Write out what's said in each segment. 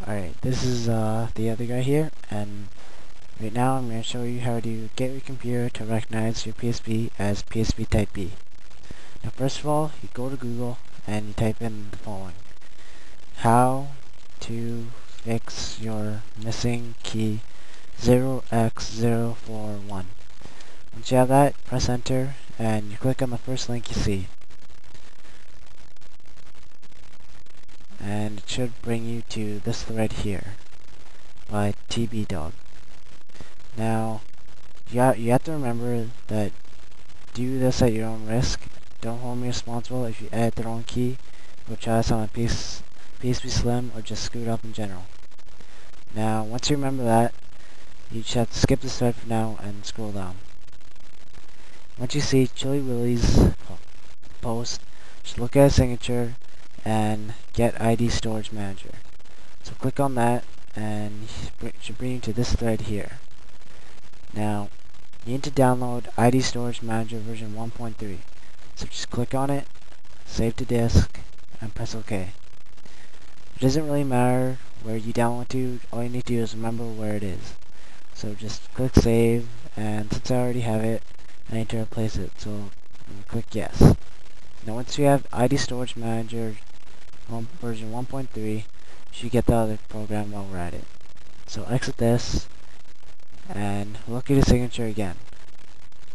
Alright, this is the other guy here, and right now I'm going to show you how to get your computer to recognize your PSP as PSP Type-B. Now first of all, you go to Google and you type in the following: how to fix your missing key 0x041. Once you have that, press enter and you click on the first link you see. And it should bring you to this thread here by tbdawg. Now you have to remember that do this at your own risk. Don't hold me responsible if you edit the wrong key, or try this on a PSP Slim, or just screw it up in general. Now once you remember that, you just have to skip this thread for now and scroll down. Once you see Chili Willy's post, just look at his signature and get IDStorage Manager. So click on that and it should bring you to this thread here. Now you need to download IDStorage Manager version 1.3. So just click on it, save to disk, and press OK. It doesn't really matter where you download to, all you need to do is remember where it is. So just click save, and since I already have it, I need to replace it, so click yes. Now once you have IDStorage Manager version 1.3, you should get the other program while we're at it. So exit this, and look at your signature again.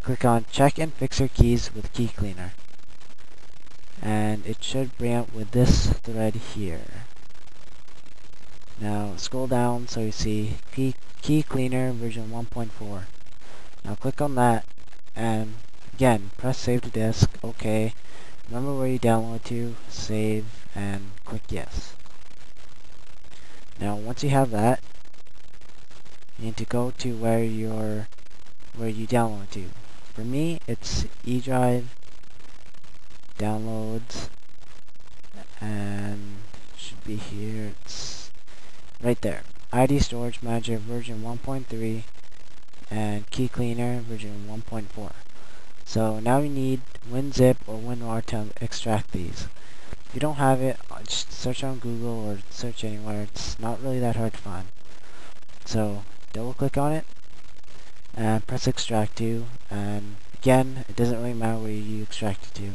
Click on check and fix your keys with KeyCleaner. And it should bring up with this thread here. Now scroll down so you see KeyCleaner version 1.4. Now click on that and again press save to disk, OK. Remember where you download to, save, and click yes. Now once you have that, you need to go to where you download to. For me, it's eDrive, downloads, and it should be here. It's right there. IDStorage Manager version 1.3 and KeyCleaner version 1.4. So now you need WinZip or WinRAR to extract these. If you don't have it, just search on Google or search anywhere. It's not really that hard to find. So double click on it and press extract to, and again it doesn't really matter where you extract it to.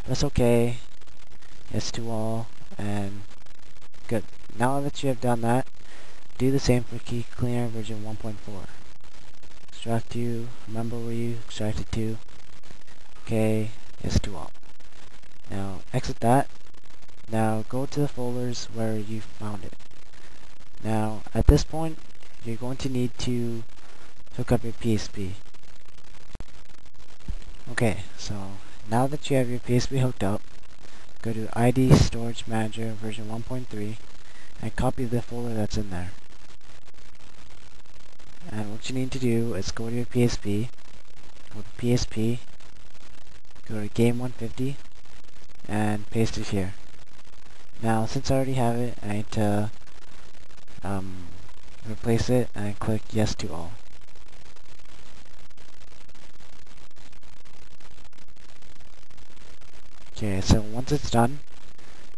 Press OK, yes to all, and good. Now that you have done that, do the same for KeyCleaner version 1.4. Extract to, remember where you extracted to, OK, yes to all. Now exit that. Now go to the folders where you found it. Now at this point you're going to need to hook up your PSP. Okay, so now that you have your PSP hooked up, go to IDStorage Manager version 1.3 and copy the folder that's in there. And what you need to do is go to your PSP, go to PSP, go to Game 150, and paste it here. Now since I already have it, I need to replace it and click yes to all. Okay, so once it's done,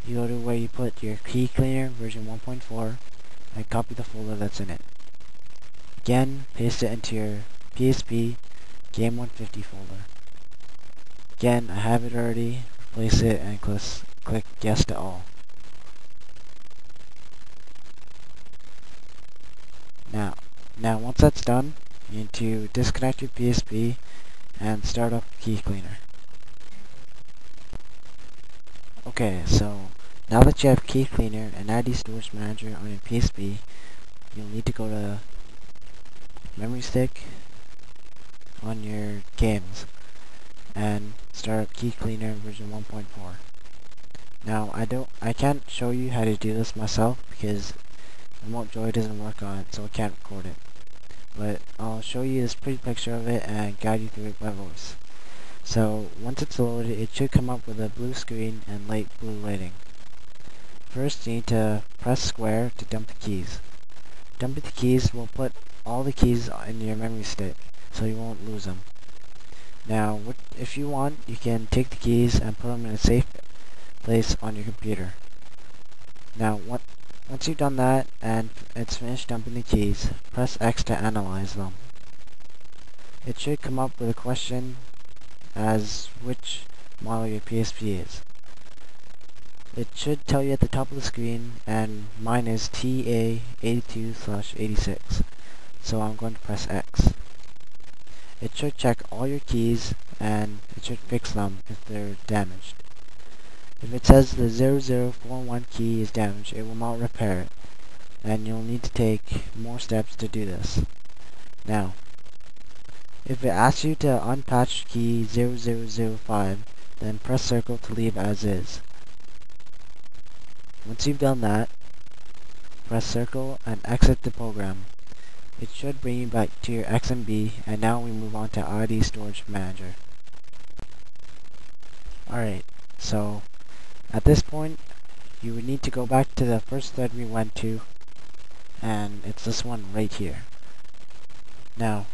you go to where you put your KeyCleaner version 1.4 and copy the folder that's in it. Again, paste it into your PSP Game 150 folder. Again, I have it already, replace it and click yes to all. Now once that's done, you need to disconnect your PSP and start up KeyCleaner. Okay, so now that you have KeyCleaner and IDStorage Manager on your PSP, you'll need to go to memory stick on your games and start up KeyCleaner version 1.4. Now I can't show you how to do this myself because Remote Joy doesn't work on it, so I can't record it. But I'll show you this pretty picture of it and guide you through it by voice. So once it's loaded, it should come up with a blue screen and light blue lighting. First you need to press square to dump the keys. Dumping the keys will put all the keys in your memory stick, so you won't lose them. Now if you want, you can take the keys and put them in a safe place on your computer. Now Once you've done that and it's finished dumping the keys, press X to analyze them. It should come up with a question as which model your PSP is. It should tell you at the top of the screen, and mine is TA82/86, so I'm going to press X. It should check all your keys and it should fix them if they're damaged. If it says the 0041 key is damaged, it will not repair it, and you'll need to take more steps to do this. Now, if it asks you to unpatch key 0005, then press circle to leave as is. Once you've done that, press circle and exit the program. It should bring you back to your XMB, and now we move on to IDStorage Manager. Alright, so at this point, you would need to go back to the first thread we went to, and it's this one right here. Now,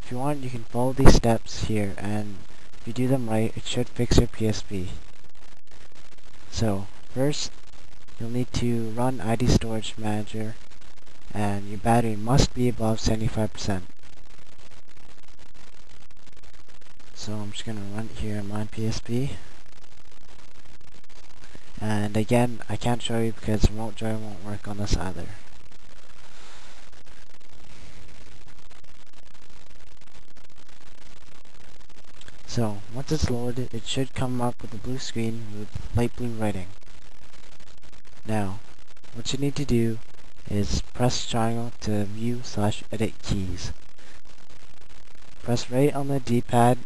if you want, you can follow these steps here, and if you do them right, it should fix your PSP. So, first, you'll need to run IDStorage Manager, and your battery must be above 75%. So I'm just going to run it here in my PSP. And again, I can't show you because remote joy won't work on this either. So, once it's loaded, it should come up with a blue screen with light blue writing. Now, what you need to do is press triangle to view/edit keys. Press right on the D-pad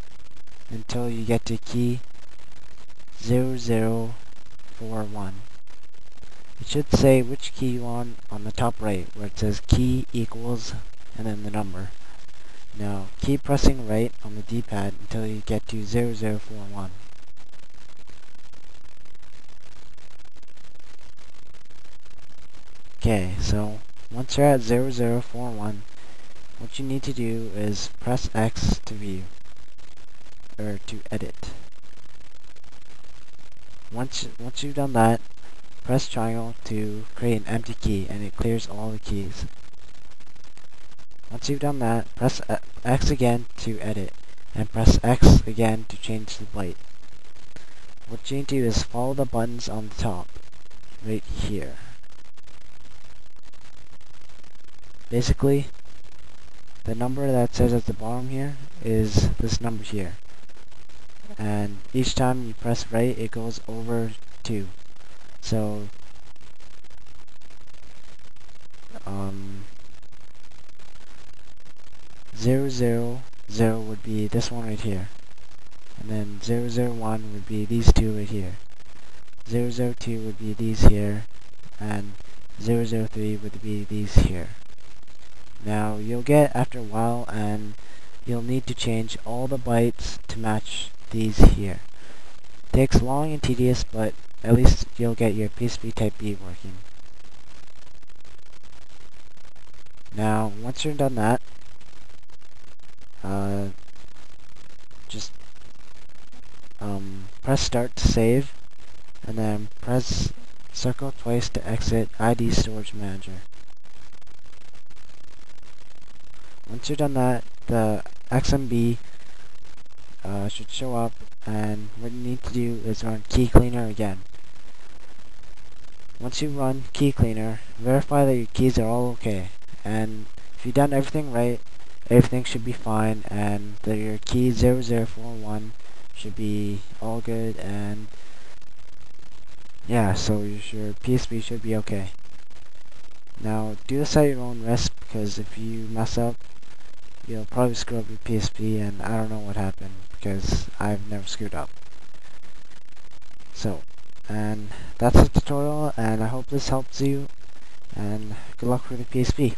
until you get to key 0041. It should say which key you want on the top right, where it says key equals and then the number. Now, keep pressing right on the D-pad until you get to 0041. Okay, so once you're at 0041, what you need to do is press X to view, or to edit. Once you've done that, press triangle to create an empty key, and it clears all the keys. Once you've done that, press X again to edit, and press X again to change the light. What you need to do is follow the buttons on the top, right here. Basically, the number that says at the bottom here is this number here. And each time you press right, it goes over 2. So, 000 would be this one right here. And then 001 would be these two right here. 002 would be these here. And 003 would be these here. Now, you'll get after a while, and you'll need to change all the bytes to match these here. Takes long and tedious, but at least you'll get your PSP Type-B working. Now, once you're done that, just press start to save, and then press circle twice to exit IDStorage Manager. Once you're done that, the XMB should show up, and what you need to do is run KeyCleaner again. Once you run KeyCleaner, verify that your keys are all okay, and if you've done everything right, everything should be fine, and that your key 0041 should be all good, and yeah, so your PSP should be okay. Now, do this at your own risk, because if you mess up, you'll probably screw up your PSP, and I don't know what happened, because I've never screwed up. So, and that's the tutorial, and I hope this helps you, and good luck with the PSP.